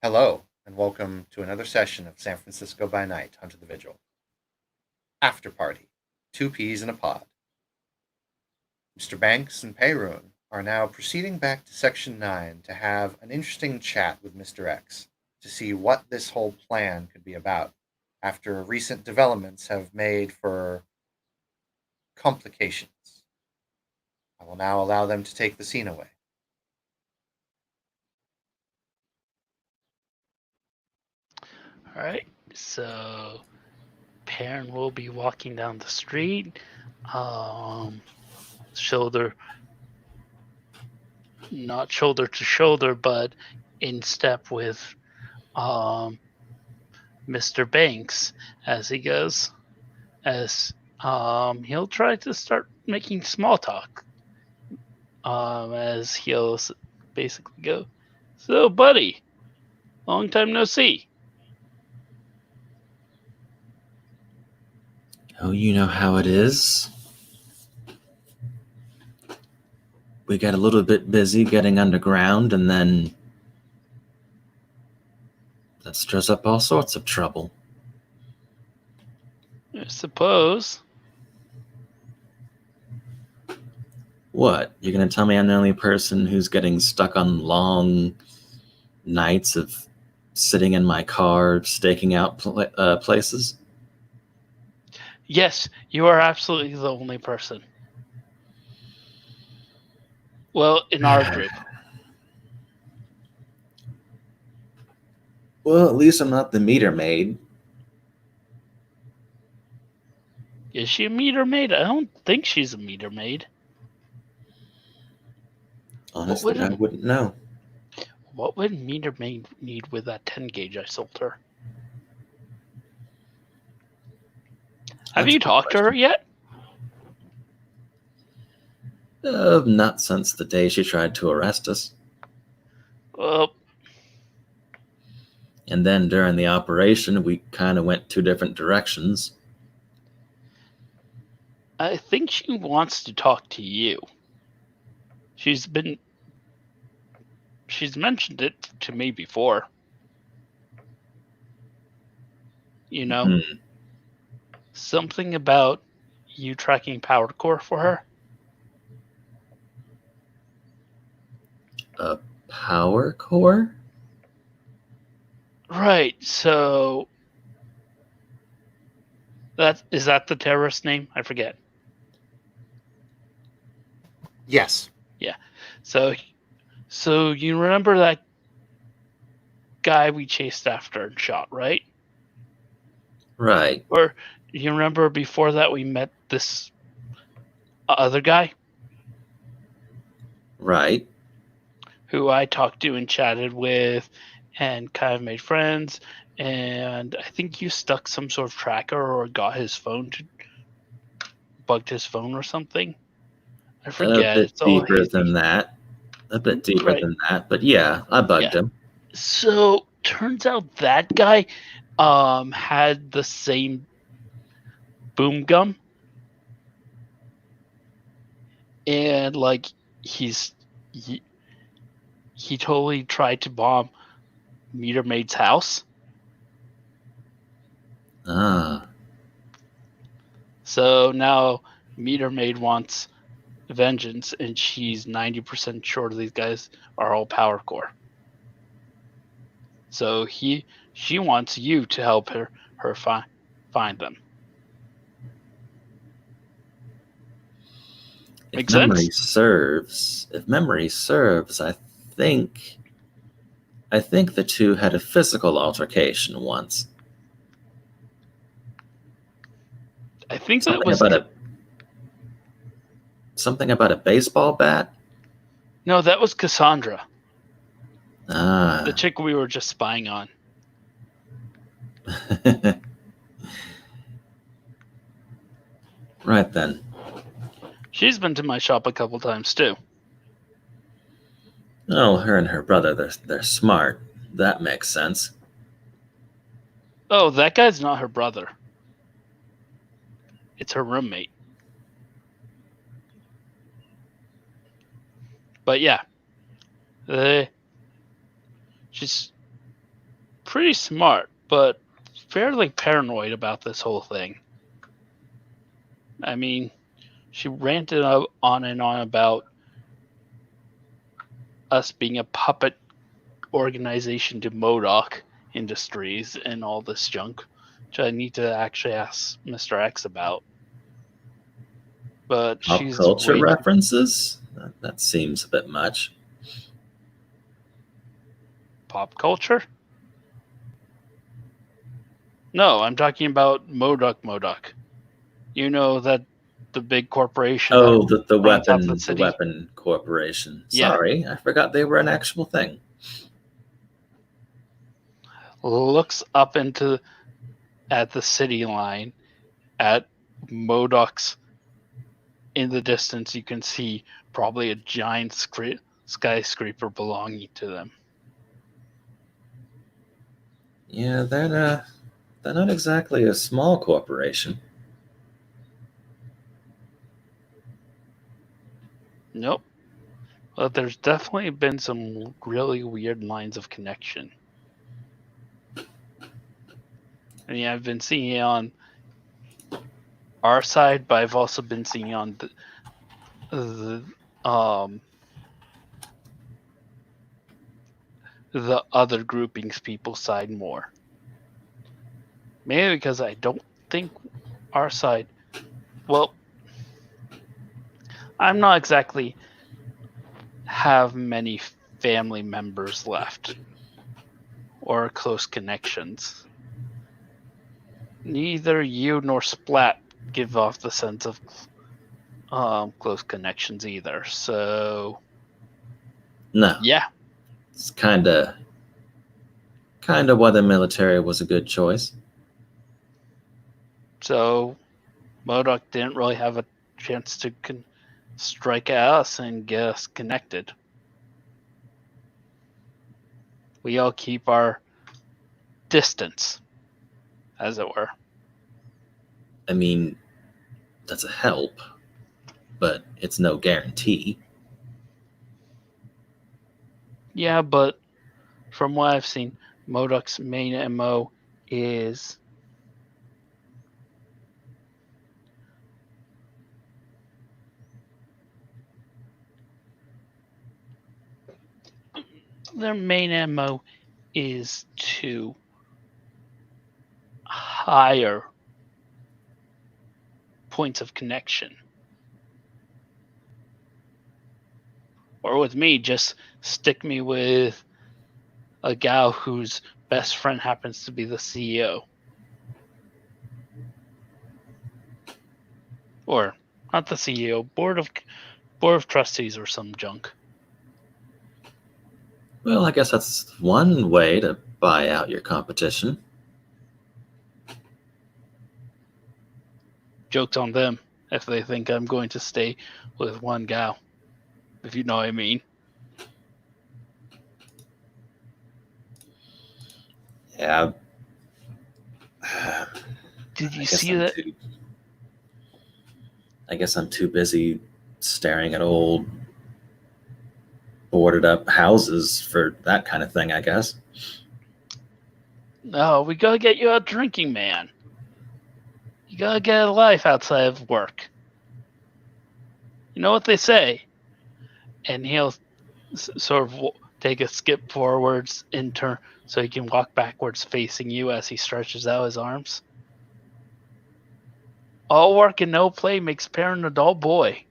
Hello, and welcome to another session of San Francisco by Night Hunter the Vigil. After Party. Two peas in a pod. Mr. Banks and Payroon are now proceeding back to Section 9 to have an interesting chat with Mr. X to see what this whole plan could be about after recent developments have made for complications. I will now allow them to take the scene away. All right, so Perrin will be walking down the street, shoulder, not shoulder to shoulder, but in step with Mr. Banks as he goes, as he'll try to start making small talk, as he'll basically go, "So, buddy, long time no see." Oh, you know how it is. We got a little bit busy getting underground, and then that stirs up all sorts of trouble. I suppose. What? You're gonna tell me I'm the only person who's getting stuck on long nights of sitting in my car, staking out places? Yes, you are absolutely the only person. Well, in our group. Well, at least I'm not the meter maid. Is she a meter maid? I don't think she's a meter maid. Honestly, I wouldn't know. What would meter maid need with that 10 gauge I sold her? Have you talked to her yet? Not since the day she tried to arrest us. Well, and then during the operation, we kind of went two different directions. I think she wants to talk to you. She's mentioned it to me before. You know, something about you tracking Power Core for her. A Power Core? Right, so is that the terrorist name? I forget. Yes. Yeah. So you remember that guy we chased after and shot, right? Right. Or you remember before that we met this other guy? Right. Who I talked to and chatted with and kind of made friends. And I think you stuck some sort of tracker or got his phone bugged his phone or something. I forget. A bit deeper than that. But yeah, I bugged him. So turns out that guy had the same boom gum. And like he totally tried to bomb Meter Maid's house. So now Meter Maid wants vengeance, and she's 90% sure these guys are all Power Core. So she wants you to help her find them. If memory serves, I think the two had a physical altercation once. I think something about a baseball bat. No, that was Cassandra. Ah. The chick we were just spying on. Right then. She's been to my shop a couple times too. Oh, her and her brother, they're smart. That makes sense. Oh, that guy's not her brother. It's her roommate. But yeah. pretty smart, but fairly paranoid about this whole thing. I mean, she ranted on and on about us being a puppet organization to Modoc Industries and all this junk, which I need to actually ask Mr. X about. But Pop she's culture way too references? That seems a bit much. pop culture. No, I'm talking about Modoc. You know that the big corporation Oh, that the runs out weapon, the the city. weapon corporation. Yeah. Sorry, I forgot they were an actual thing. Looks up into at the city line at Modoc's. In the distance, you can see probably a giant skyscraper belonging to them. Yeah, they're not exactly a small corporation. Nope. But there's definitely been some really weird lines of connection. I mean, I've been seeing it on our side, but I've also been seeing it on the other groupings people's side more. Maybe because I don't think our side. Well, I'm not exactly have many family members left or close connections. Neither you nor Splat give off the sense of close connections either. So No, yeah, it's kind of why the military was a good choice. so Modoc didn't really have a chance to strike at us and get us connected. We all keep our distance, as it were. I mean, that's a help, but it's no guarantee. Yeah, but from what I've seen, Modoc's main MO is their main MO is to higher points of connection. Or with me, just stick me with a gal whose best friend happens to be the CEO. Or not the CEO, board of trustees or some junk. Well, I guess that's one way to buy out your competition. Joke's on them if they think I'm going to stay with one gal, if you know what I mean. Yeah. Did you see that? I guess I'm too busy staring at old boarded up houses for that kind of thing, I guess. No, we gotta get you a drinking man. You gotta get a life outside of work. You know what they say? And he'll sort of take a skip forwards in turn so he can walk backwards facing you as he stretches out his arms. All work and no play makes parent a dull boy.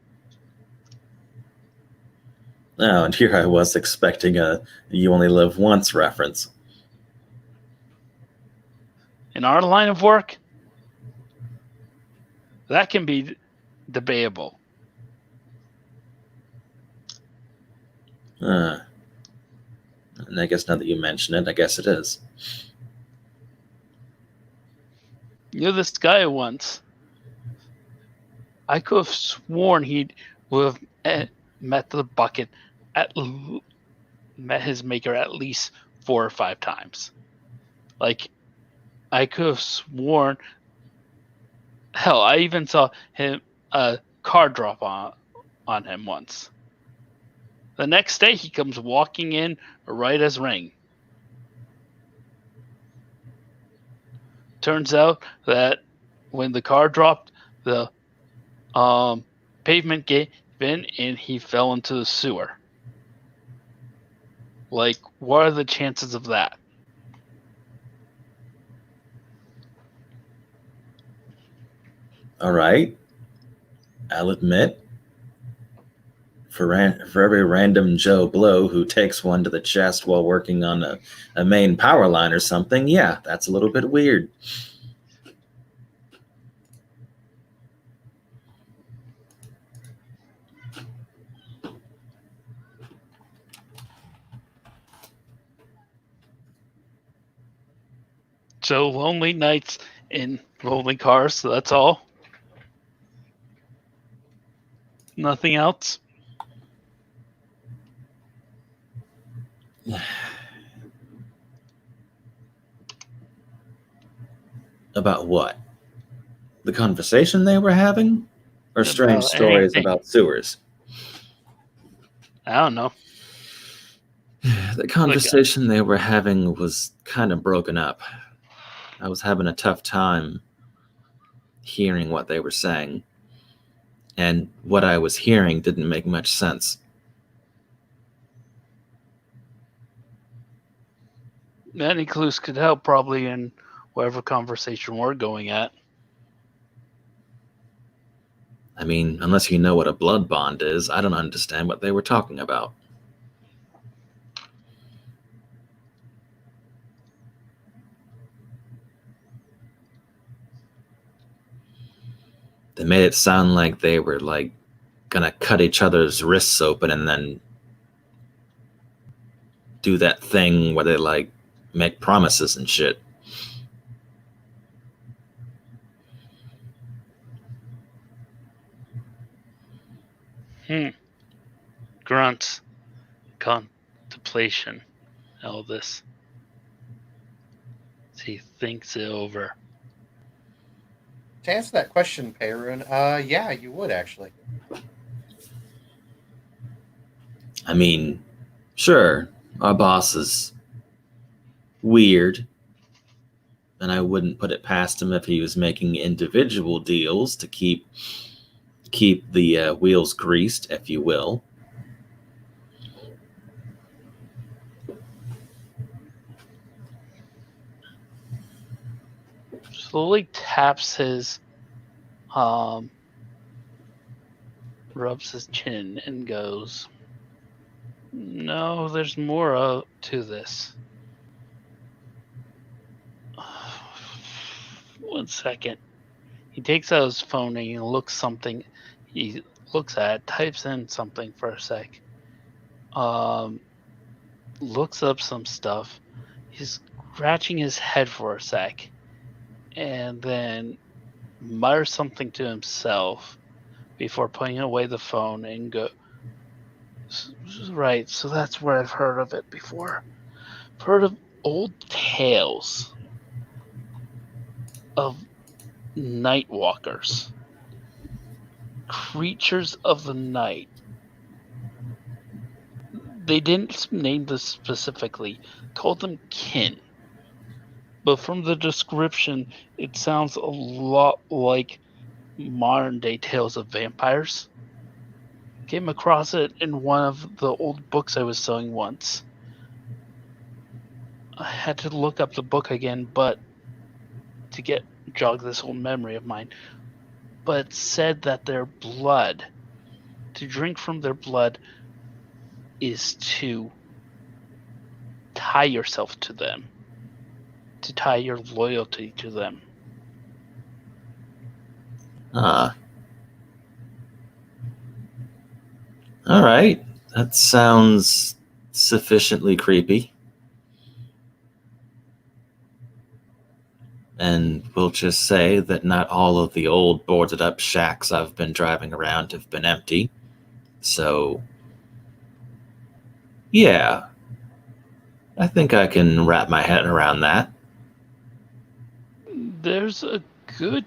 Oh, and here I was expecting a "you only live once" reference. In our line of work, that can be debatable. And I guess now that you mention it, I guess it is. Knew this guy once. I could have sworn he would have met the bucket met his maker at least 4 or 5 times. Like, I could have sworn. Hell, I even saw him a car drop on him once. The next day, he comes walking in right as rain. Turns out that when the car dropped, the pavement gave in and he fell into the sewer. Like, what are the chances of that? All right. I'll admit, for every random Joe Blow who takes one to the chest while working on a main power line or something, yeah, that's a little bit weird. So lonely nights in lonely cars, so that's all? Nothing else? About what? The conversation they were having? Or strange About stories anything. about sewers? I don't know. The conversation they were having was kind of broken up. I was having a tough time hearing what they were saying. And what I was hearing didn't make much sense. Any clues could help, probably, in whatever conversation we're going at. I mean, unless you know what a blood bond is, I don't understand what they were talking about. They made it sound like they were, like, gonna cut each other's wrists open and then do that thing where they, like, make promises and shit. Grunts, contemplation, all this. He thinks it over. To answer that question, Perun, yeah, you would actually. I mean, sure, our boss is weird, and I wouldn't put it past him if he was making individual deals to keep the wheels greased, if you will. Slowly taps his, rubs his chin and goes, "No, there's more to this." 1 second. He takes out his phone and he looks at, types in something for a sec. Looks up some stuff. He's scratching his head for a sec. And then mutters something to himself before putting away the phone and go, "Right, so that's where I've heard of it before. I've heard of old tales of night walkers, creatures of the night. They didn't name this specifically, called them kin. But from the description, it sounds a lot like modern day tales of vampires. Came across it in one of the old books I was selling once. I had to look up the book again, but to jog this old memory of mine. But it said that their blood, to drink from their blood, is to tie yourself to them, to tie your loyalty to them. All right, that sounds sufficiently creepy. And we'll just say that not all of the old boarded up shacks I've been driving around have been empty. So, yeah, I think I can wrap my head around that. There's a good...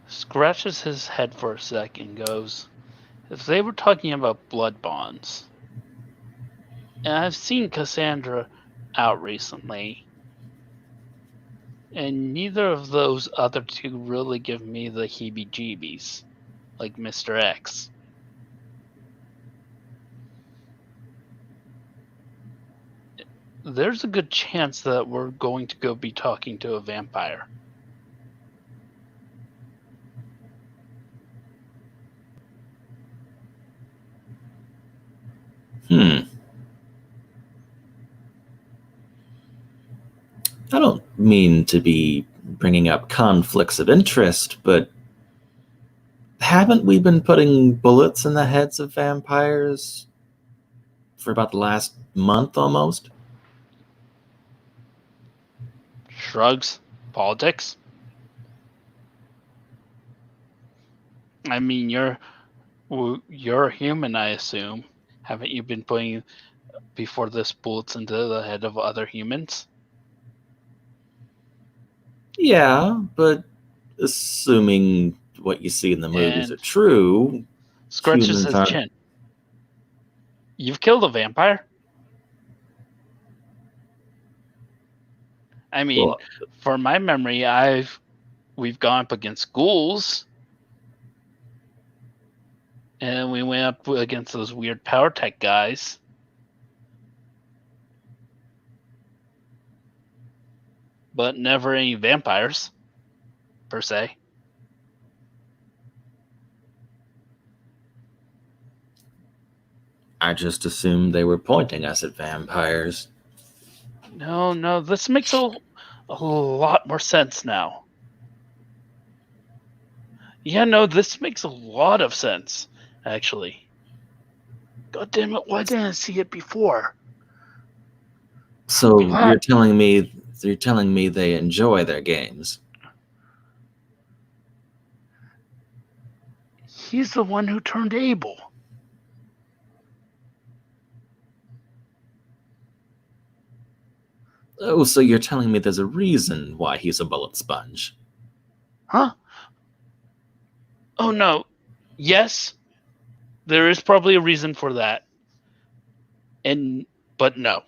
Scratches his head for a sec and goes, if they were talking about blood bonds, and I've seen Cassandra out recently, And neither of those other two really give me the heebie-jeebies, like Mr. X. There's a good chance that we're going to go be talking to a vampire. I don't mean to be bringing up conflicts of interest, but haven't we been putting bullets in the heads of vampires for about the last month almost? Shrugs. Politics. I mean, you're a human, I assume. Haven't you been putting before this bullets into the head of other humans? Yeah, but assuming what you see in the movies are And true, scrunches humans his aren't. chin. You've killed a vampire? I mean, Well, for my memory, we've gone up against ghouls, and we went up against those weird power tech guys. But never any vampires, per se. I just assumed they were pointing us at vampires. No, this makes a lot more sense now. Yeah, no, this makes a lot of sense, actually. God damn it, why didn't I see it before? So What? you're telling me they enjoy their games? He's the one who turned Abel. Oh, so you're telling me there's a reason why he's a bullet sponge? Huh? Oh no. Yes, there is probably a reason for that. But no.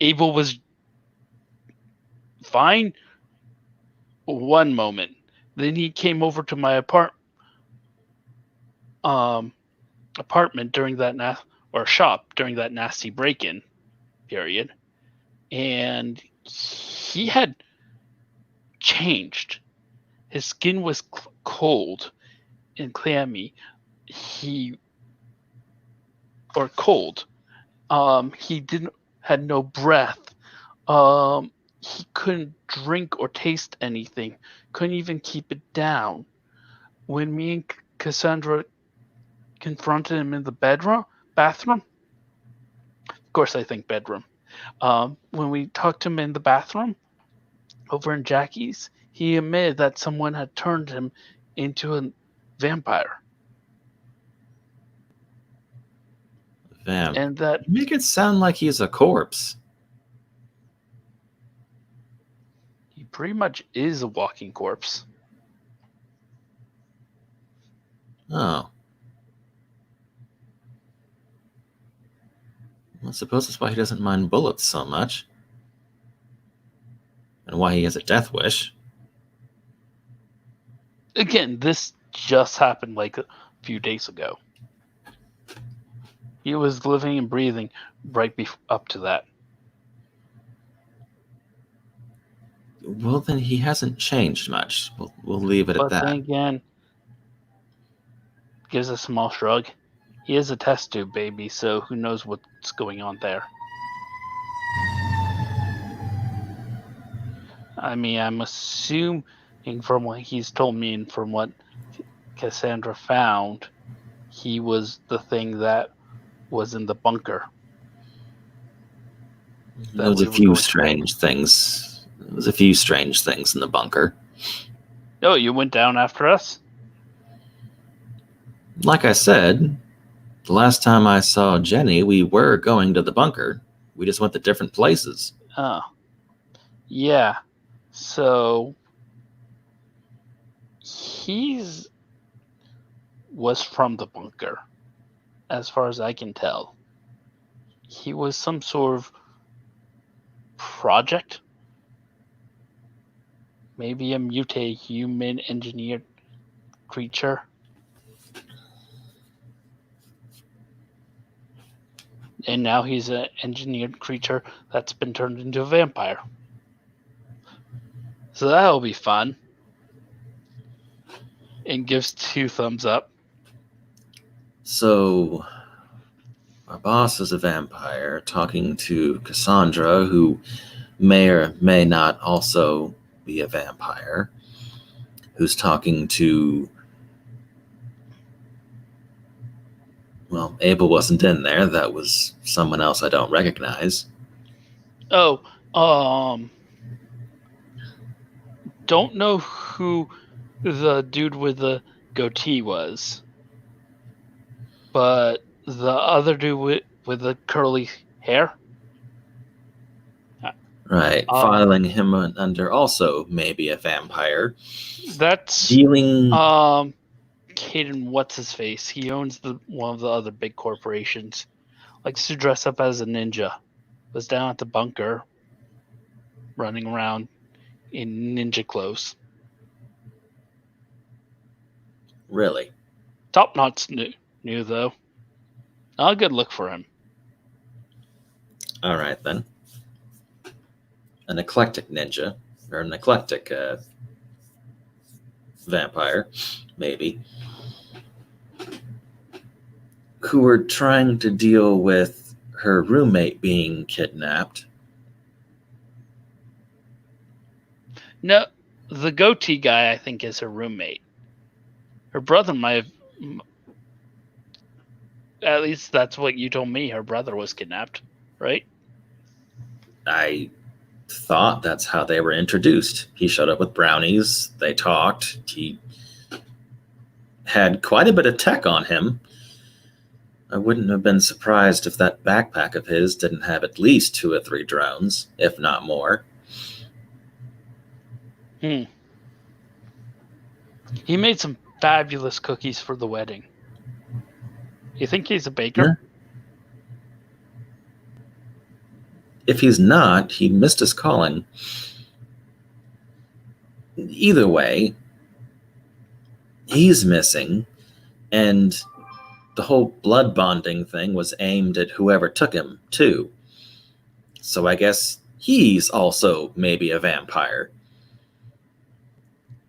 Abel was fine one moment. Then he came over to my apartment during that shop during that nasty break-in period, and he had changed. His skin was cold and clammy. Cold. He had no breath. He couldn't drink or taste anything. Couldn't even keep it down. When me and Cassandra confronted him in the bathroom. Of course, I think bedroom. When we talked to him in the bathroom over in Jackie's, he admitted that someone had turned him into a vampire. And that You make it sound like he's a corpse. he pretty much is a walking corpse. Oh. Well, I suppose that's why he doesn't mind bullets so much. And why he has a death wish. Again, this just happened like a few days ago. He was living and breathing right up to that. Well, then he hasn't changed much. We'll leave it at But that. then again, gives a small shrug. He is a test tube baby, so who knows what's going on there. I mean, I'm assuming from what he's told me and from what Cassandra found, he was the thing that was in the bunker. There was a few strange things. There was a few strange things in the bunker. Oh, you went down after us? Like I said, the last time I saw Jenny, we were going to the bunker. We just went to different places. Oh. Yeah. So was from the bunker, as far as I can tell. He was some sort of project Maybe a mutate human engineered creature. And now he's an engineered creature that's been turned into a vampire. So that'll be fun. And gives 2 thumbs up. So, our boss is a vampire talking to Cassandra, who may or may not also be a vampire, who's talking to. Well, Abel wasn't in there. That was someone else I don't recognize. Oh, don't know who the dude with the goatee was, but the other dude with the curly hair. Right, filing him under also maybe a vampire. That's Dealing. Caden, what's his face? He owns one of the other big corporations. Likes to dress up as a ninja. Was down at the bunker, running around in ninja clothes. Really? Top Knot's new though. Not a good look for him. All right then. An eclectic ninja, or an eclectic vampire, maybe, who were trying to deal with her roommate being kidnapped. No, the goatee guy I think is her roommate. Her brother might have. At least that's what you told me. Her brother was kidnapped, right? I thought that's how they were introduced. He showed up with brownies. They talked. He had quite a bit of tech on him. I wouldn't have been surprised if that backpack of his didn't have at least 2 or 3 drones, if not more. He made some fabulous cookies for the wedding. You think he's a baker? Yeah. If he's not, he missed his calling. Either way, he's missing, and the whole blood bonding thing was aimed at whoever took him, too. So I guess he's also maybe a vampire.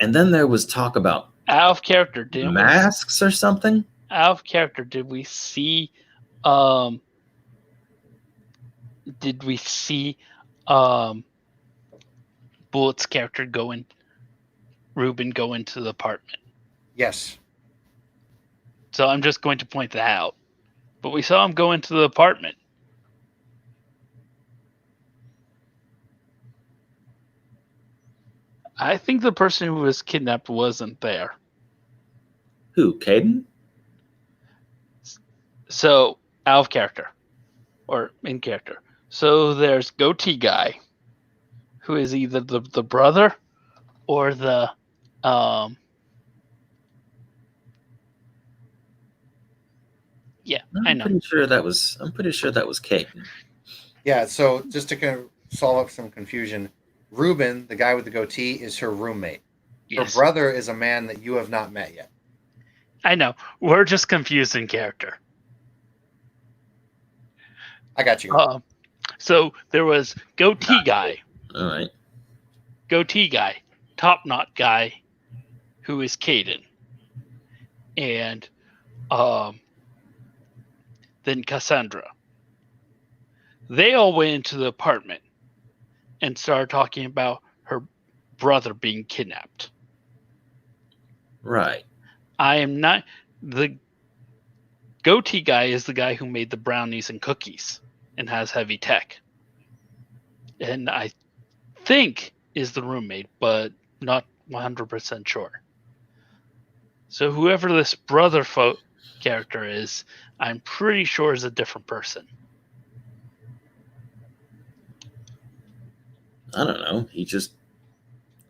And then there was talk about Out of character, masks or something? Out of character, did we see Bullet's character Ruben go into the apartment? Yes. So I'm just going to point that out. But we saw him go into the apartment. I think the person who was kidnapped wasn't there. Who, Caden? So, out of character. Or in character. So there's goatee guy, who is either the brother or the I know. I'm pretty sure that was Caden. Yeah, so just to kind of solve up some confusion, Ruben, the guy with the goatee, is her roommate. Yes. Her brother is a man that you have not met yet. I know. We're just confused in character. I got you. So there was goatee guy. All right. Goatee guy. Top knot guy, who is Caden. And then Cassandra. They all went into the apartment and started talking about her brother being kidnapped. Right. I am not. The goatee guy is the guy who made the brownies and cookies and has heavy tech. And I think is the roommate, but not 100% sure. So whoever this brother character is, I'm pretty sure is a different person. I don't know. He just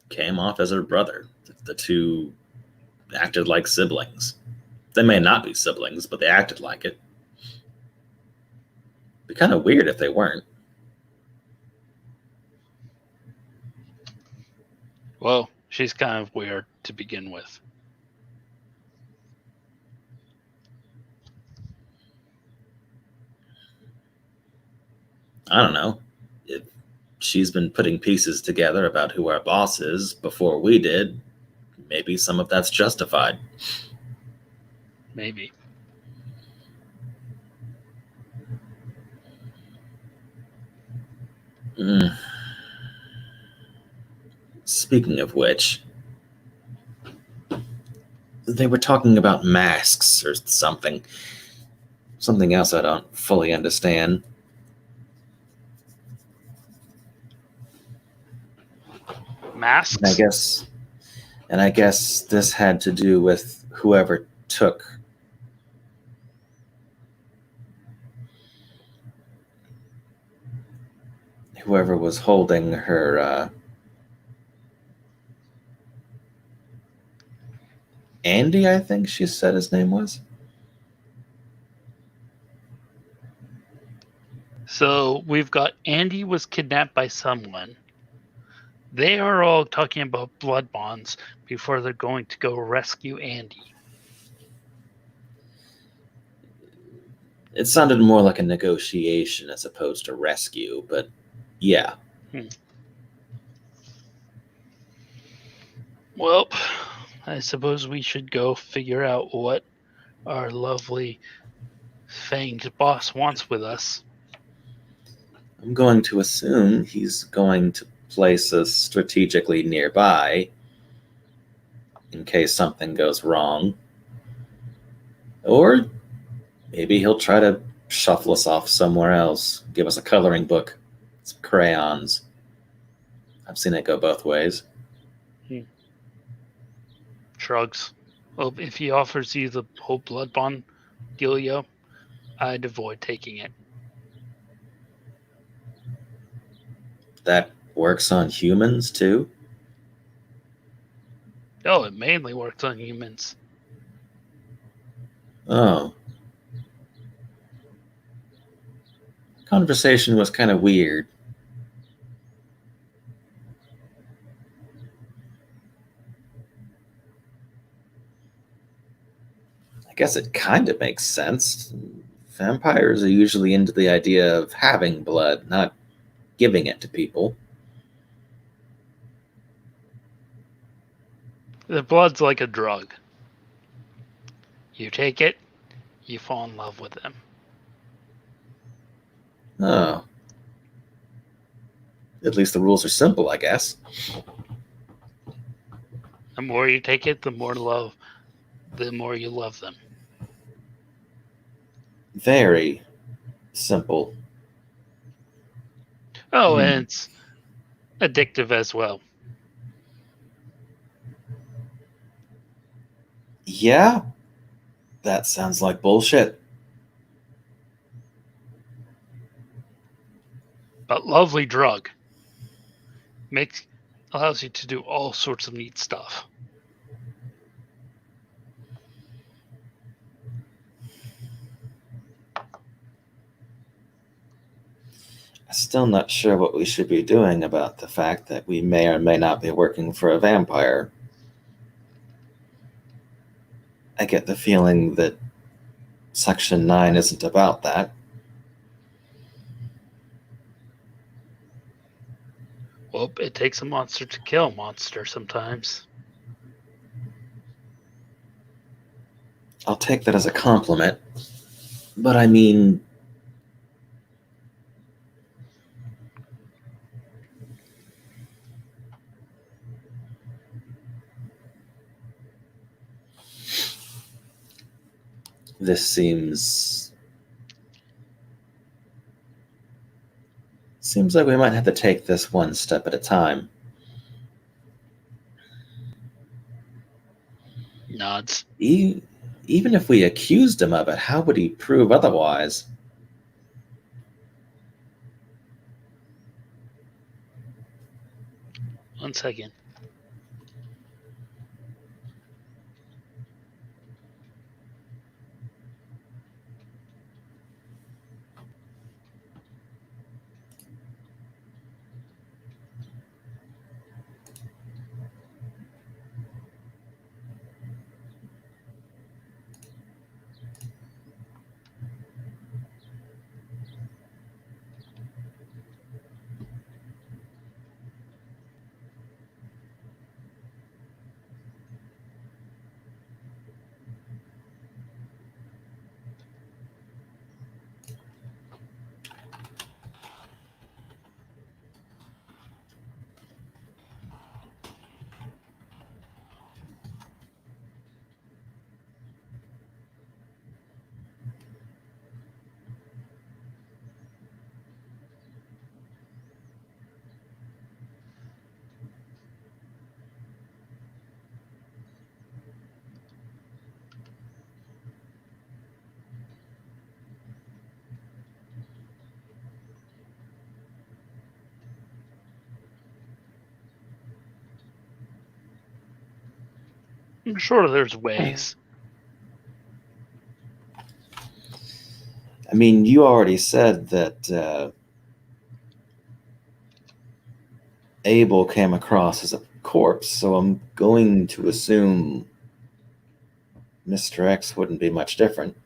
came off as her brother. The two acted like siblings. They may not be siblings, but they acted like it. It'd be kind of weird if they weren't. Well, she's kind of weird to begin with. I don't know. If she's been putting pieces together about who our boss is before we did, maybe some of that's justified. Maybe. Mm. Speaking of which, they were talking about masks or something. Something else I don't fully understand. Masks? And I guess this had to do with whoever took whoever was holding her Andy, I think she said his name was. So we've got Andy was kidnapped by someone. They are all talking about blood bonds before they're going to go rescue Andy. It sounded more like a negotiation as opposed to rescue, but yeah. Well, I suppose we should go figure out what our lovely fanged boss wants with us. I'm going to assume he's going to place us strategically nearby in case something goes wrong. Or maybe he'll try to shuffle us off somewhere else, give us a coloring book, some crayons. I've seen it go both ways. Shrugs. Well, if he offers you the whole blood bond dealio, I'd avoid taking it. That works on humans too? Oh, it mainly works on humans. Oh. Conversation was kind of weird. I guess it kind of makes sense. Vampires are usually into the idea of having blood, not giving it to people. The blood's like a drug. You take it, you fall in love with them. Oh. At least the rules are simple, I guess. The more you take it, the more you love them. Very simple. Oh, and it's addictive as well. Yeah, that sounds like bullshit. But lovely drug. Allows you to do all sorts of neat stuff. Still not sure what we should be doing about the fact that we may or may not be working for a vampire. I get the feeling that Section 9 isn't about that. Well, it takes a monster to kill a monster sometimes. I'll take that as a compliment. But I mean, this seems like we might have to take this one step at a time. Nods. Even if we accused him of it, how would he prove otherwise? One second. I'm sure there's ways. I mean, you already said that Abel came across as a corpse, so I'm going to assume Mr. X wouldn't be much different.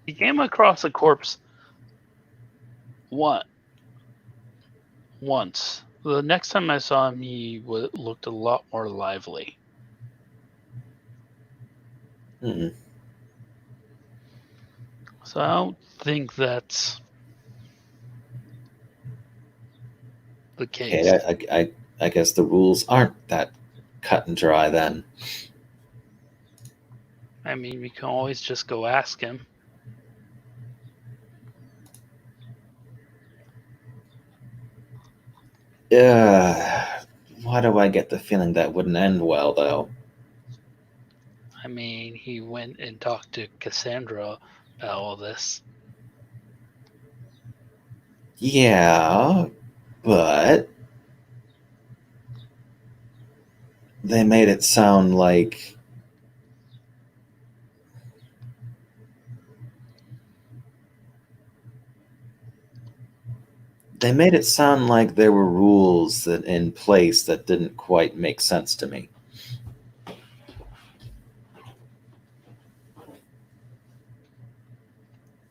He came across a corpse once. The next time I saw him, he looked a lot more lively. Mm-mm. So I don't think that's the case. Okay, I guess the rules aren't that cut and dry then. I mean, we can always just go ask him. Why do I get the feeling that wouldn't end well, though? I mean, he went and talked to Cassandra about all this. Yeah, but they made it sound like there were rules that in place that didn't quite make sense to me.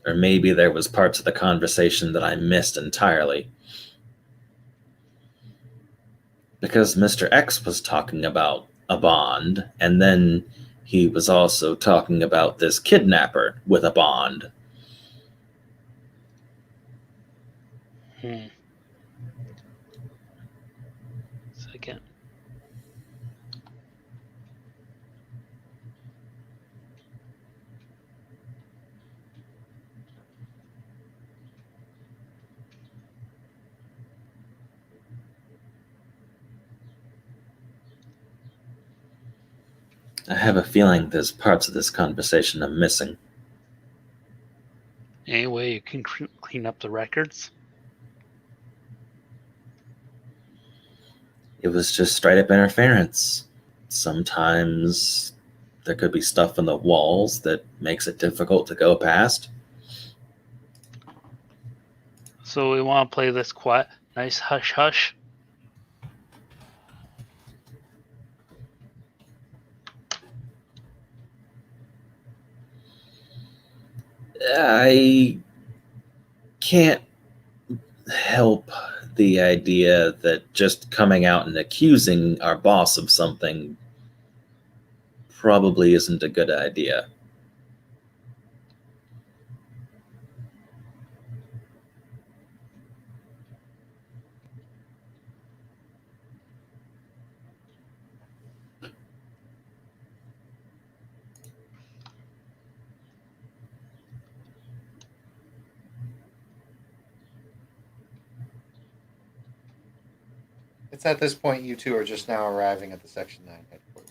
Or maybe there was parts of the conversation that I missed entirely. Because Mr. X was talking about a bond, and then he was also talking about this kidnapper with a bond. Second. I have a feeling there's parts of this conversation I'm missing. Any way you can clean up the records? It was just straight up interference. Sometimes there could be stuff in the walls that makes it difficult to go past. So we want to play this quiet, nice hush hush. I can't help the idea that just coming out and accusing our boss of something probably isn't a good idea. It's at this point you two are just now arriving at the Section 9 headquarters.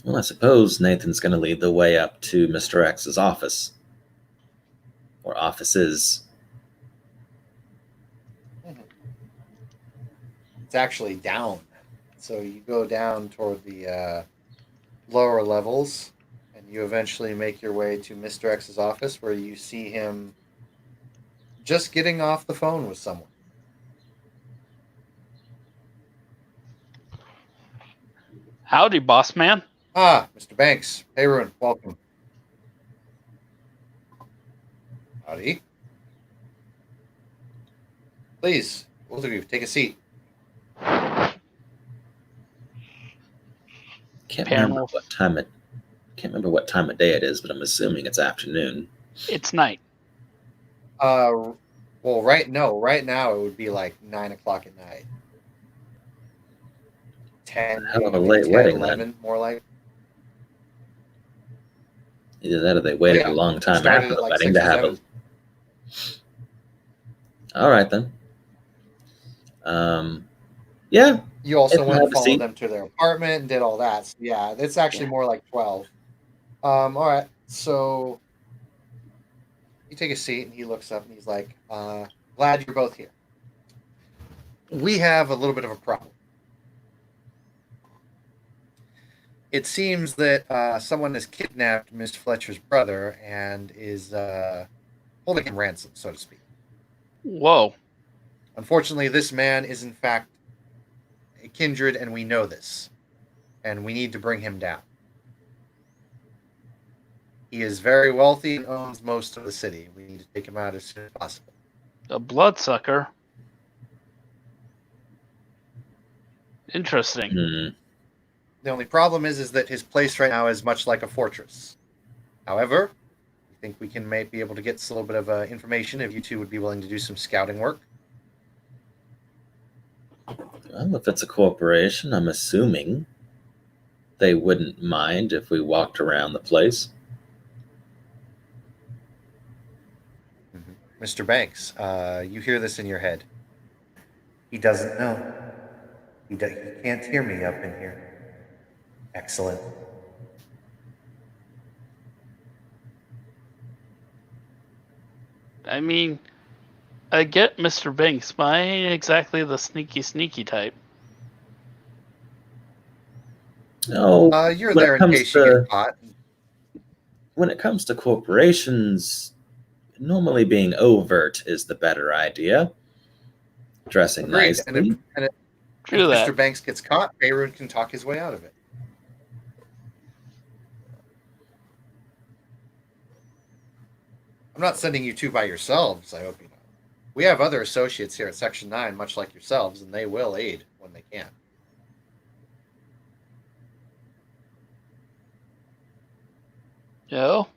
Well, I suppose Nathan's going to lead the way up to Mr. X's office. Or offices. It's actually down. So you go down toward the lower levels, and you eventually make your way to Mr. X's office, where you see him just getting off the phone with someone. Howdy, boss man. Ah, Mr. Banks. Hey, Ruin. Welcome. Howdy. Please, both of you, take a seat. Can't remember what time of day it is, but I'm assuming it's afternoon. It's night. Well, right now it would be like 9 o'clock at night. 10, Hell of a late wedding, 11, then. more like. Either that or they waited Yeah, a long time started after at the like wedding 6 to or have 7. All right, then. Yeah. You also If went I and have a seat. followed them to their apartment and did all that. So yeah, it's actually more like 12. All right. So you take a seat, and he looks up, and he's like, "Glad you're both here. We have a little bit of a problem. It seems that someone has kidnapped Miss Fletcher's brother and is holding him ransom, so to speak. Whoa. Unfortunately, this man is in fact a kindred, and we know this, and we need to bring him down. He is very wealthy and owns most of the city. We need to take him out as soon as possible." A bloodsucker. Interesting. Hmm. The only problem is that his place right now is much like a fortress. However, I think we can be able to get a little bit of information if you two would be willing to do some scouting work. Well, if it's a corporation, I'm assuming they wouldn't mind if we walked around the place. Mr. Banks, you hear this in your head. He doesn't know. He can't hear me up in here. Excellent. I mean, I get Mr. Banks, but I ain't exactly the sneaky type. Oh, You're when there it in comes case you to get caught. when it comes to corporations, normally being overt is the better idea. Dressing Agreed. nicely. And True if that. Mr. Banks gets caught, Beirut can talk his way out of it. I'm not sending you two by yourselves, I hope you know. We have other associates here at Section 9, much like yourselves, and they will aid when they can. Yo.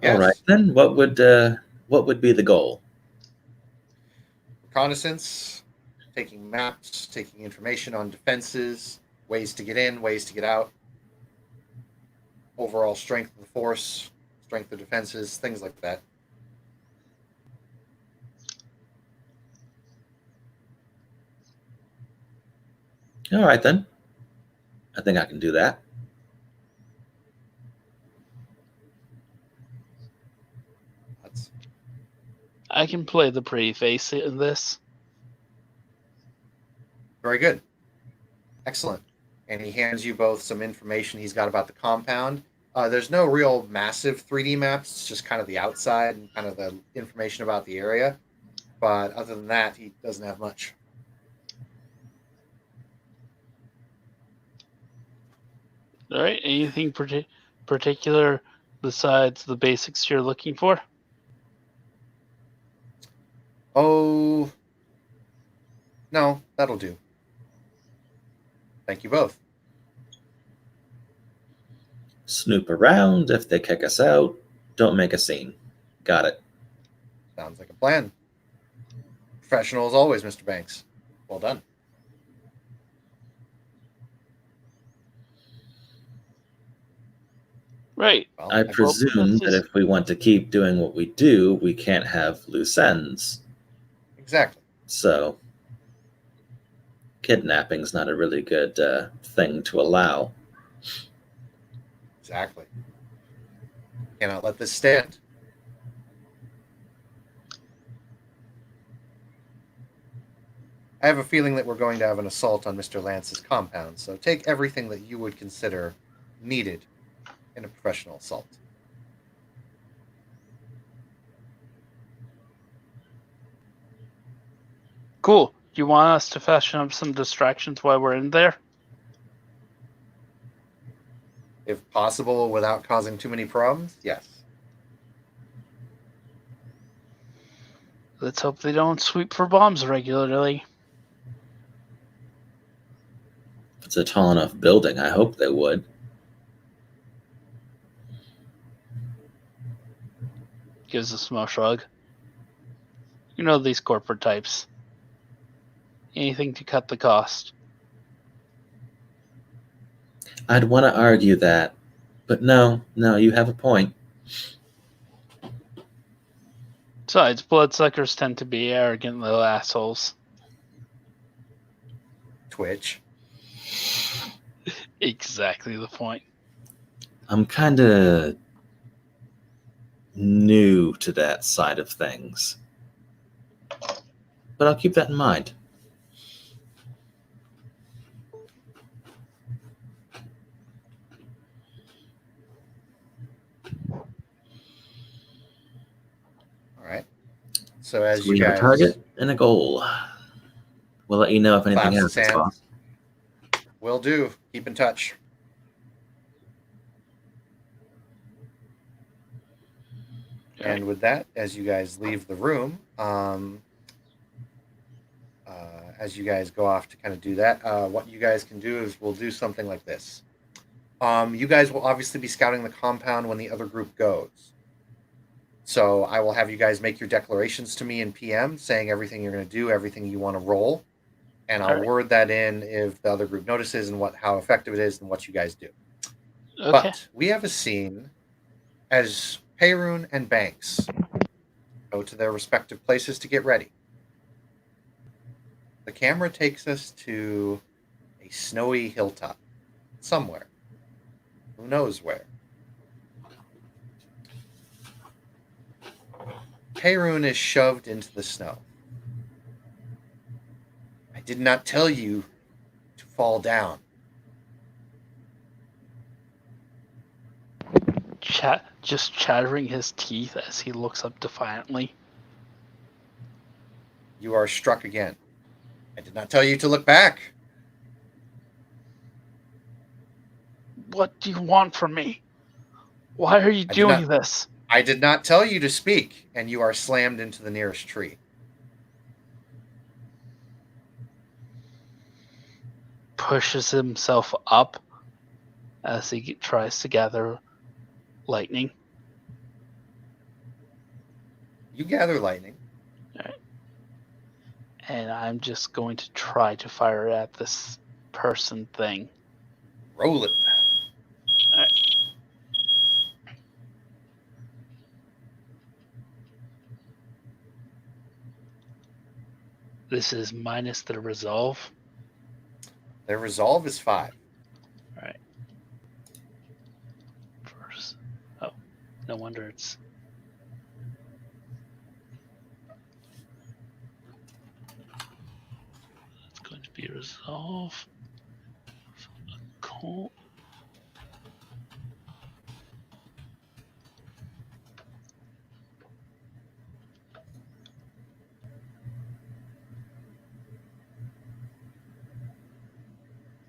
Yes. All right then. What would be the goal? Reconnaissance, taking maps, taking information on defenses, ways to get in, ways to get out, overall strength of the force, strength of defenses, things like that. All right then. I think I can do that. That's I can play the pretty face in this. very good. Excellent. And he hands you both some information he's got about the compound. There's no real massive 3D maps. It's just kind of the outside and kind of the information about the area. But other than that, he doesn't have much. All right. Anything particular besides the basics you're looking for? Oh, no, that'll do. Thank you both. Snoop around. If they kick us out, don't make a scene. Got it. Sounds like a plan. Professional as always, Mr. Banks. Well done. Right. Well, I I presume that if we want to keep doing what we do, we can't have loose ends. exactly. So, kidnapping's not a really good thing to allow. Exactly. Cannot let this stand. I have a feeling that we're going to have an assault on Mr. Lance's compound, so take everything that you would consider needed in a professional assault. Cool. You want us to fashion up some distractions while we're in there? If possible, without causing too many problems, yes. Let's hope they don't sweep for bombs regularly. If it's a tall enough building, I hope they would. Gives a small shrug. You know these corporate types. Anything to cut the cost. I'd want to argue that, but no, you have a point. Besides, bloodsuckers tend to be arrogant little assholes. Twitch. Exactly the point. I'm kind of new to that side of things. But I'll keep that in mind. All right. So as So we you have a guys target and a goal. We'll let you know if anything clasp happens, boss. hands, will do. Keep in touch. And with that, as you guys leave the room, as you guys go off to kind of do that, what you guys can do is we'll do something like this. You guys will obviously be scouting the compound when the other group goes. So I will have you guys make your declarations to me in PM, saying everything you're going to do, everything you want to roll, and I'll Alright. word that in if the other group notices and how effective it is and what you guys do. Okay. But we have a scene as Peyroon and Banks go to their respective places to get ready. The camera takes us to a snowy hilltop somewhere. Who knows where? Peyroon is shoved into the snow. I did not tell you to fall down. Just chattering his teeth as he looks up defiantly. You are struck again. I did not tell you to look back. What do you want from me? Why are you did doing not- this? I did not tell you to speak, and you are slammed into the nearest tree. Pushes himself up as he tries to gather lightning. You gather lightning. And I'm just going to try to fire at this person thing. Roll it. This is minus the resolve. Their resolve is 5. Alright. First. Oh, no wonder it's. It's going to be resolve. Cool.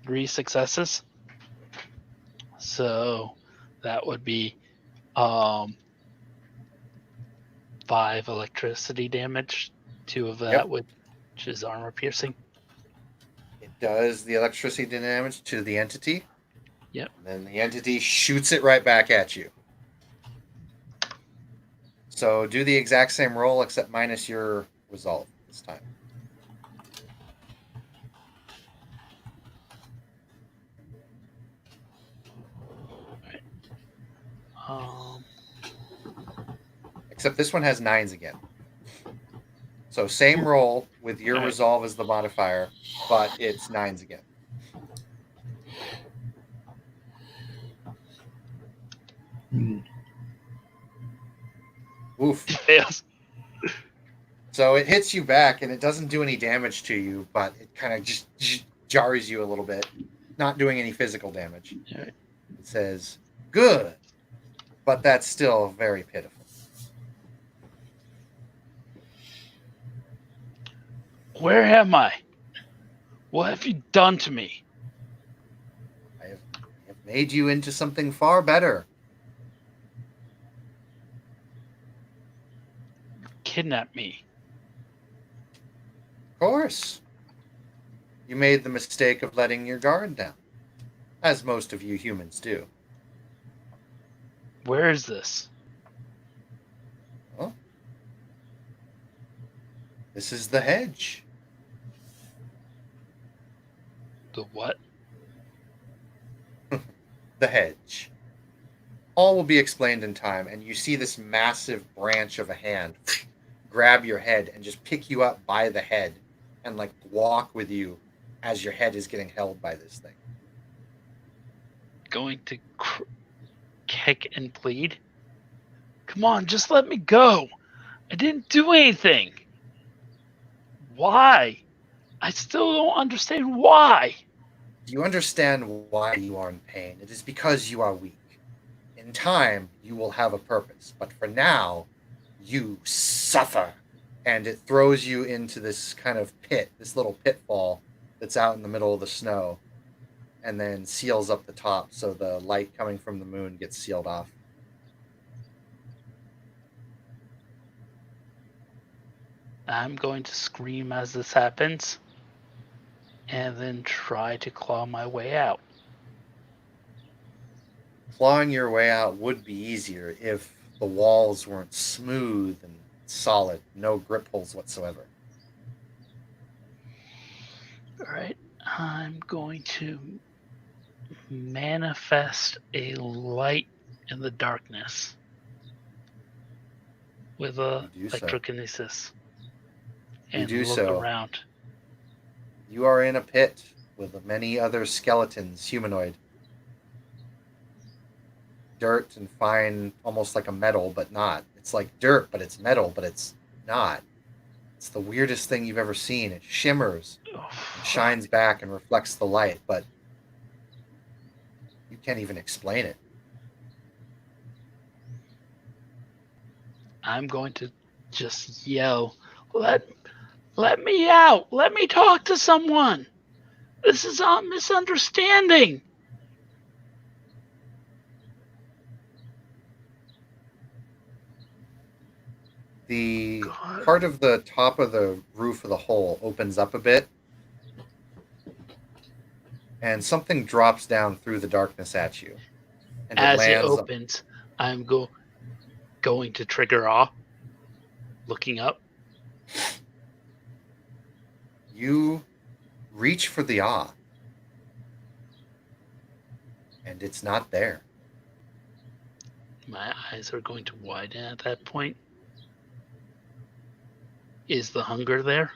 Three successes. So that would be 5 electricity damage. 2 of that, Yep. which is armor piercing. It does the electricity damage to the entity. Yep. And then the entity shoots it right back at you. So do the exact same roll except minus your resolve this time. Except this one has 9s again. So same roll with your Alright. resolve as the modifier, but it's 9s again. Oof. Fails. So it hits you back, and it doesn't do any damage to you, but it kind of just jars you a little bit, not doing any physical damage. Alright. It says, good, but that's still very pitiful. Where am I? What have you done to me? I have made you into something far better. Kidnap me. Of course. You made the mistake of letting your guard down, as most of you humans do. Where is this? Well, this is the hedge. The what? The hedge. All will be explained in time, and you see this massive branch of a hand grab your head and just pick you up by the head and like walk with you as your head is getting held by this thing. Going to kick and plead. Come on, just let me go. I didn't do anything. Why? I still don't understand why. You understand why you are in pain. It is because you are weak. In time, you will have a purpose, but for now, you suffer. And it throws you into this kind of pit, this little pitfall that's out in the middle of the snow, and then seals up the top so the light coming from the moon gets sealed off. I'm going to scream as this happens and then try to claw my way out. Clawing your way out would be easier if the walls weren't smooth and solid, no grip holes whatsoever. All right, I'm going to manifest a light in the darkness with a You do so. electrokinesis You and do look so. around. You are in a pit with many other skeletons, humanoid. Dirt and fine, almost like a metal, but not. It's like dirt, but it's metal, but it's not. It's the weirdest thing you've ever seen. It shimmers, Oh, and shines back, and reflects the light, but you can't even explain it. I'm going to just yell, let me out. Let me talk to someone. This is a misunderstanding. The God. part of the top of the roof of the hole opens up a bit, and something drops down through the darkness at you. And As it lands. opens, I'm going to trigger awe. Looking up. You reach for the awe, and it's not there. My eyes are going to widen at that point. Is the hunger there?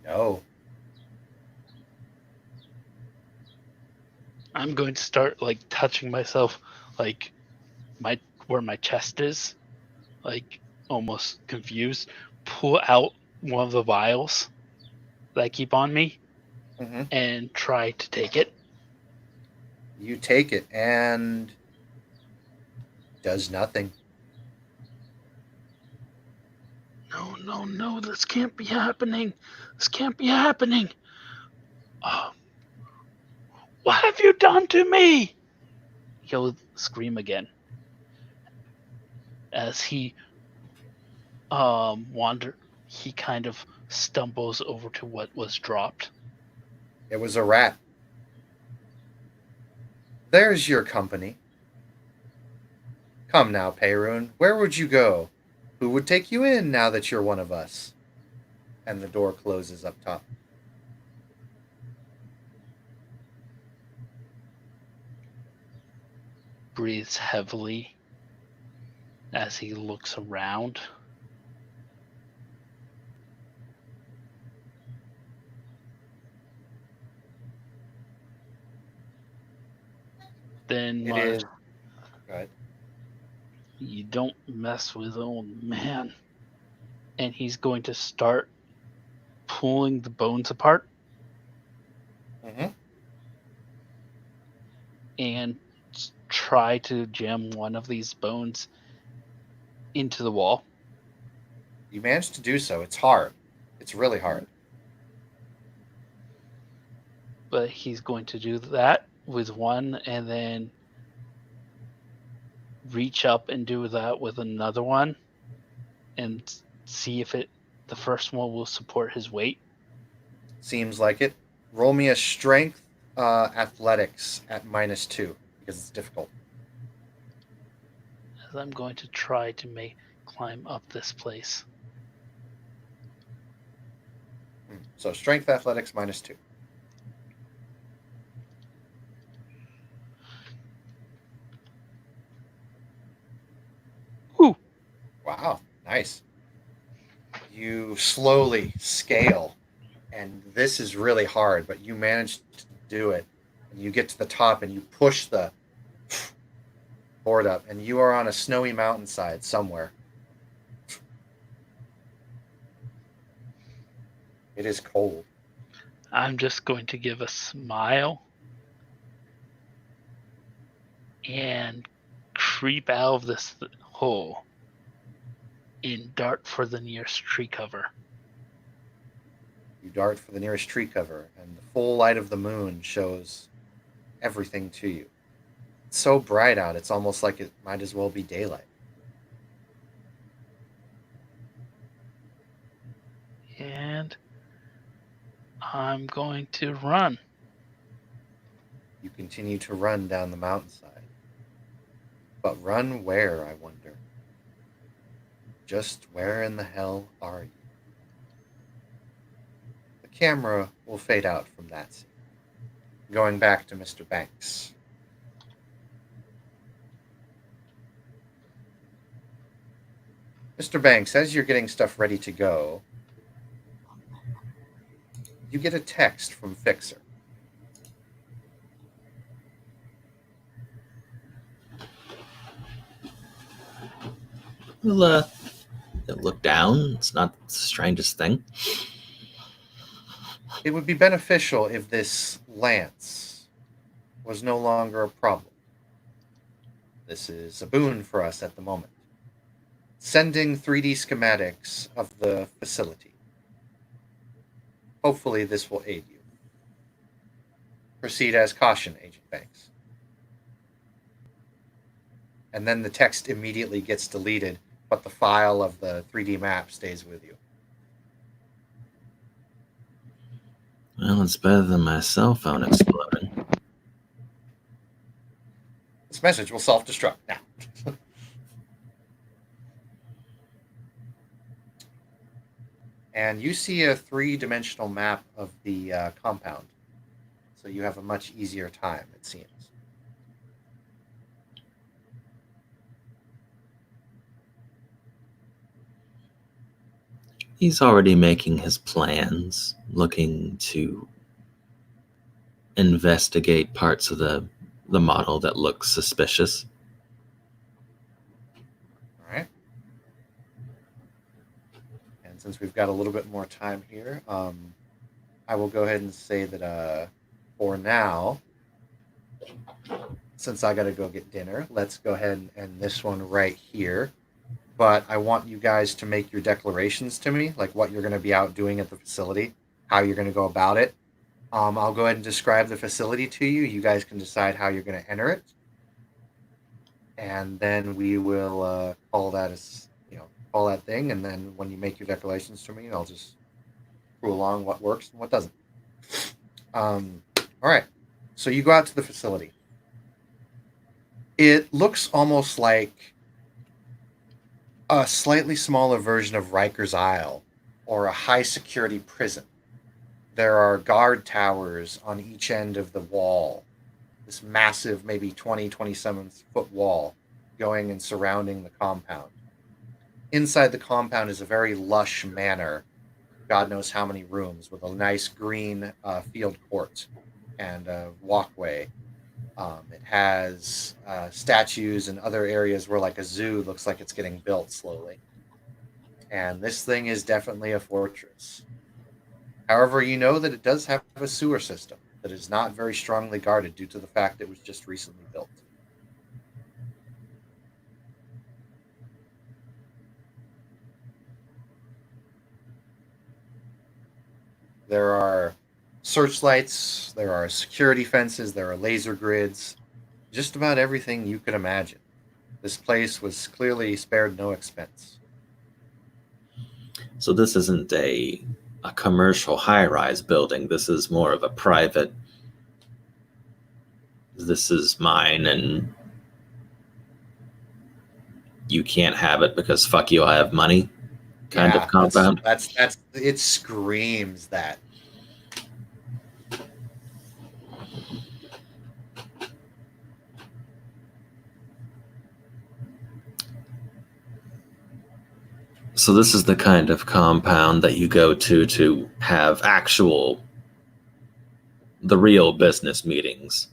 No. I'm going to start like touching myself, like where my chest is, like almost confused. Pull out one of the vials that I keep on me Mm-hmm. and try to take it. You take it, and does nothing. No, this can't be happening. This can't be happening. Oh, what have you done to me? He'll scream again as he he kind of stumbles over to what was dropped. It was a rat. There's your company. Come now, Perun. Where would you go? Who would take you in now that you're one of us? And the door closes up top. Breathes heavily as he looks around. Then It is. Go ahead. You don't mess with old man. And he's going to start pulling the bones apart Mm-hmm. and try to jam one of these bones into the wall. You managed to do so. It's hard. It's really hard. But he's going to do that with one and then reach up and do that with another one and see if the first one will support his weight. Seems like it. Roll me a strength athletics at -2 because it's difficult. As I'm going to try to climb up this place. So strength athletics -2. Ooh. Wow, nice. You slowly scale, and this is really hard, but you manage to do it. And you get to the top, and you push the board up, and you are on a snowy mountainside somewhere. It is cold. I'm just going to give a smile and creep out of this hole and dart for the nearest tree cover. You dart for the nearest tree cover, and the full light of the moon shows everything to you. It's so bright out, it's almost like it might as well be daylight. And I'm going to run. You continue to run down the mountainside. But run where, I wonder? Just where in the hell are you? The camera will fade out from that scene. Going back to Mr. Banks. Mr. Banks, as you're getting stuff ready to go, you get a text from Fixer. Well, look down. It's not the strangest thing. It would be beneficial if this lance was no longer a problem. This is a boon for us at the moment. Sending 3D schematics of the facility. Hopefully this will aid you. Proceed as caution, Agent Banks. And then the text immediately gets deleted, but the file of the 3D map stays with you. Well, it's better than my cell phone exploding. This message will self-destruct now. And you see a 3-dimensional map of the compound. So you have a much easier time, it seems. He's already making his plans, looking to investigate parts of the model that look suspicious. All right. And since we've got a little bit more time here, I will go ahead and say that for now, since I got to go get dinner, let's go ahead and end this one right here. But I want you guys to make your declarations to me, like what you're going to be out doing at the facility, how you're going to go about it. I'll go ahead and describe the facility to you. You guys can decide how you're going to enter it. And then we will call that as, call that thing. And then when you make your declarations to me, I'll just screw along what works and what doesn't. All right. So you go out to the facility. It looks almost like a slightly smaller version of Rikers Isle or a high security prison. There are guard towers on each end of the wall. This massive, maybe 27 foot wall going and surrounding the compound. Inside the compound is a very lush manor. God knows how many rooms with a nice green field court and a walkway. It has statues and other areas where like a zoo looks like it's getting built slowly. And this thing is definitely a fortress. However, you know that it does have a sewer system that is not very strongly guarded due to the fact it was just recently built. There are searchlights, there are security fences, there are laser grids, just about everything you could imagine. This place was clearly spared no expense. So this isn't a commercial high-rise building. This is more of a private, this is mine and you can't have it because fuck you, I have money kind of compound. That's it screams that. So this is the kind of compound that you go to have the real business meetings.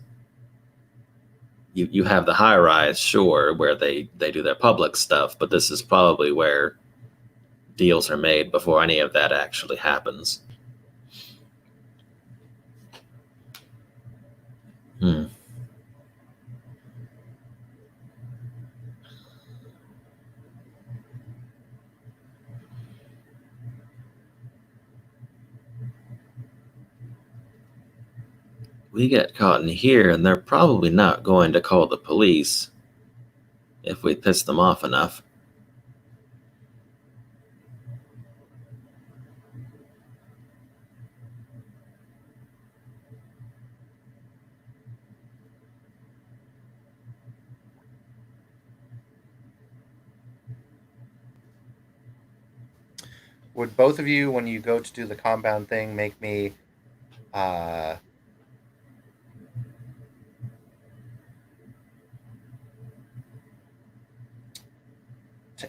you have the high rise, sure, where they do their public stuff, but this is probably where deals are made before any of that actually happens. Hmm. We get caught in here, and they're probably not going to call the police if we piss them off enough. Would both of you, when you go to do the compound thing, make me to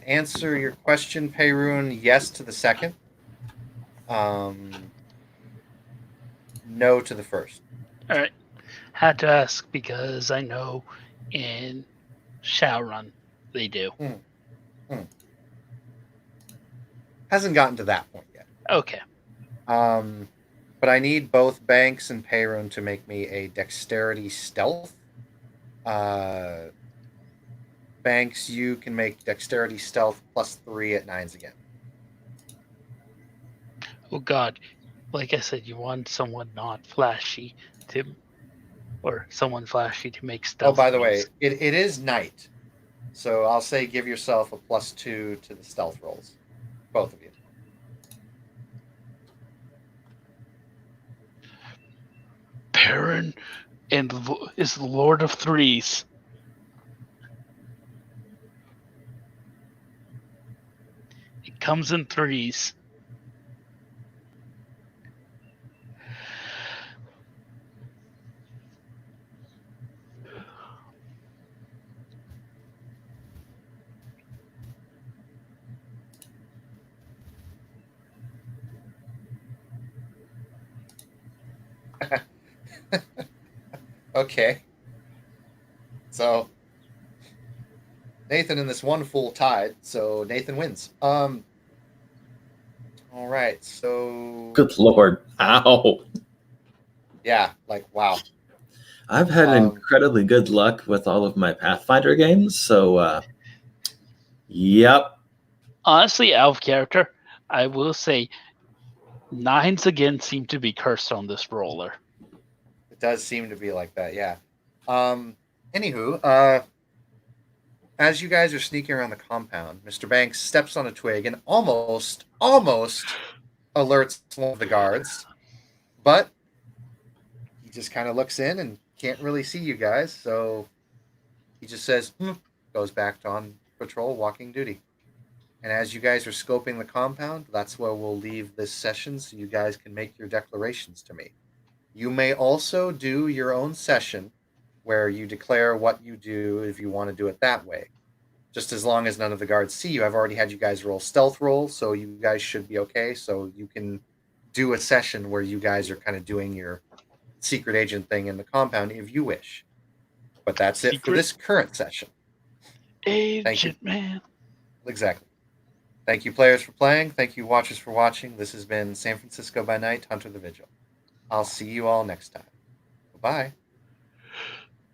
answer your question, Peyroon, yes to the second. No to the first. All right. Had to ask because I know in Shadowrun they do. Hasn't gotten to that point yet. Okay. But I need both Banks and Peyroon to make me a dexterity stealth. Banks, you can make dexterity stealth +3 at 9s again. Oh God. Like I said, you want someone not flashy to, or someone flashy to make stealth. Oh, by the way, rolls. it is night. So I'll say give yourself a +2 to the stealth rolls. Both of you. Perrin is the Lord of Threes. It comes in threes. Okay. So Nathan in this one full tied, so Nathan wins. All right, so Good lord. Ow. yeah, like wow. I've had incredibly good luck with all of my Pathfinder games, so yep. Honestly, out of character, I will say 9s again seem to be cursed on this roller. It does seem to be like that, yeah. Anywho, as you guys are sneaking around the compound, Mr. Banks steps on a twig and almost alerts one of the guards, but he just kind of looks in and can't really see you guys, so he just says, goes back on patrol, walking duty. And as you guys are scoping the compound, that's where we'll leave this session so you guys can make your declarations to me. You may also do your own session where you declare what you do if you want to do it that way. Just as long as none of the guards see you. I've already had you guys roll stealth roll, so you guys should be okay. So you can do a session where you guys are kind of doing your secret agent thing in the compound if you wish. But that's it for this current session. Agent man. Exactly. Thank you, players, for playing. Thank you, watchers, for watching. This has been San Francisco by Night, Hunter the Vigil. I'll see you all next time. Bye-bye.